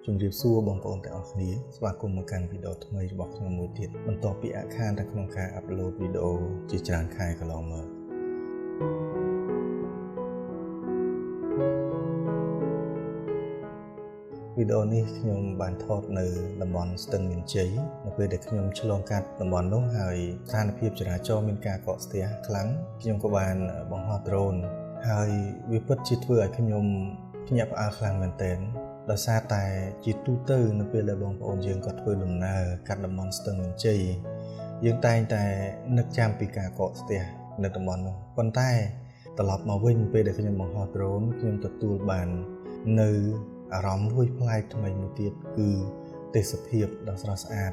ជំរាបសួរបងប្អូនទាំងអស់គ្នាស្វាគមន៍មកកាន់វីដេអូថ្មីរបស់ខ្ញុំមួយទៀតបន្ទាប់ពីអាខានតែក្នុងការអាប់ឡូតវីដេអូជាច្រើនខែកន្លងមកវីដេអូនេះខ្ញុំបានថតនៅតំបន់ Stueng Mean Chey នៅពេលដែលខ្ញុំឆ្លងកាត់តំបន់នោះហើយស្ថានភាពចរាចរណ៍មានការកកស្ទះខ្លាំងខ្ញុំក៏បានបង្ហោះដ្រូនហើយវាពិតជាធ្វើឲ្យខ្ញុំភ្ញាក់ផ្អើលខ្លាំងមែនទែនដោយសារតែជាទូទៅនៅពេលដែលបងប្អូនយើងក៏ធ្វើដំណើរកាត់តំបន់ Stueng Mean Chey យើងតែងតែនឹកចាំពីការកកស្ទះនៅតំបន់នោះប៉ុន្តែត្រឡប់មកវិញពេលដែលខ្ញុំបង្ហោះដ្រូនខ្ញុំទទួលបាននៅអារម្មណ៍មួយប្លែកថ្មីមួយទៀតគឺទេសភាពដ៏ស្រស់ស្អាត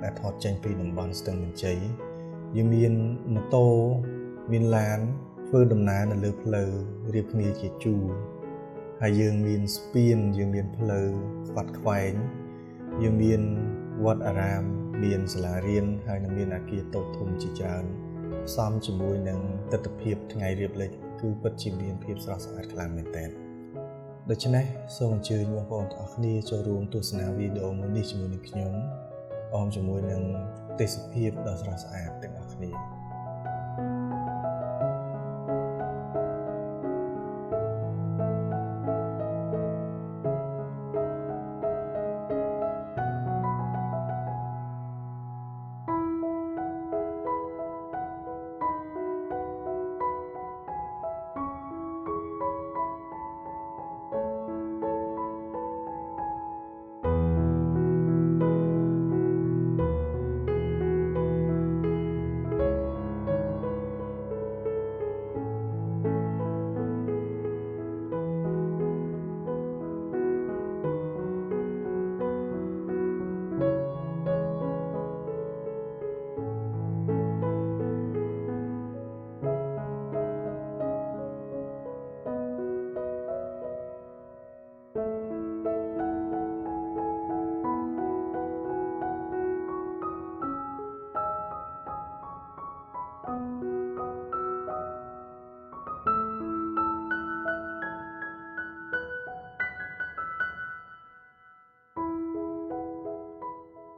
ដែលថតចេញពីតំបន់ Stueng Mean Chey យើងមានម៉ូតូមានឡានធ្វើដំណើរនៅលើផ្លូវរៀបគ្នាជាជួរហើយយើងមានស្ពានយើងមានផ្លូវខ្វាត់ខ្វែងយើងមានវត្តអារាមមានសាលារៀនហើយនឹងមានអគារតូចធំជាច្រើនផ្សំជាមួយនឹងទិដ្ឋភាពថ្ងៃរៀបលិចគឺពិតជាមានភាពស្រស់ស្អាតខ្លាំងមែនទែនដូច្នេះសូមអញ្ជើញបងប្អូនទាំងអស់គ្នាចូលរួមទស្សនាវីដេអូមួយនេះជាមួយនឹងខ្ញុំអមជាមួយនឹងទេសភាពដ៏ស្រស់ស្អាតទាំងអស់គ្នា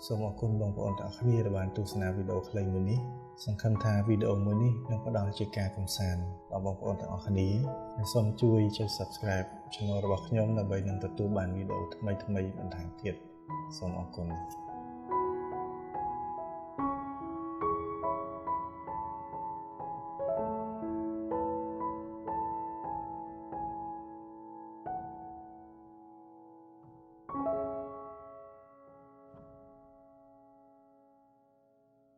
សូមអរគុណបងប្អូនទាំងអស់គ្នាដែលបានទស្សនាវីដេអូខ្លីមួយនេះសង្ឃឹមថាវីដេអូមួយនេះនឹងផ្ដល់ជាការកម្សាន្តដល់បងប្អូនទាំងអស់គ្នាហើយសូមជួយចុច Subscribe Channel របស់ខ្ញុំដើម្បីនឹងទទួលបានវីដេអូថ្មីៗបន្ថែមទៀតសូមអរគុណ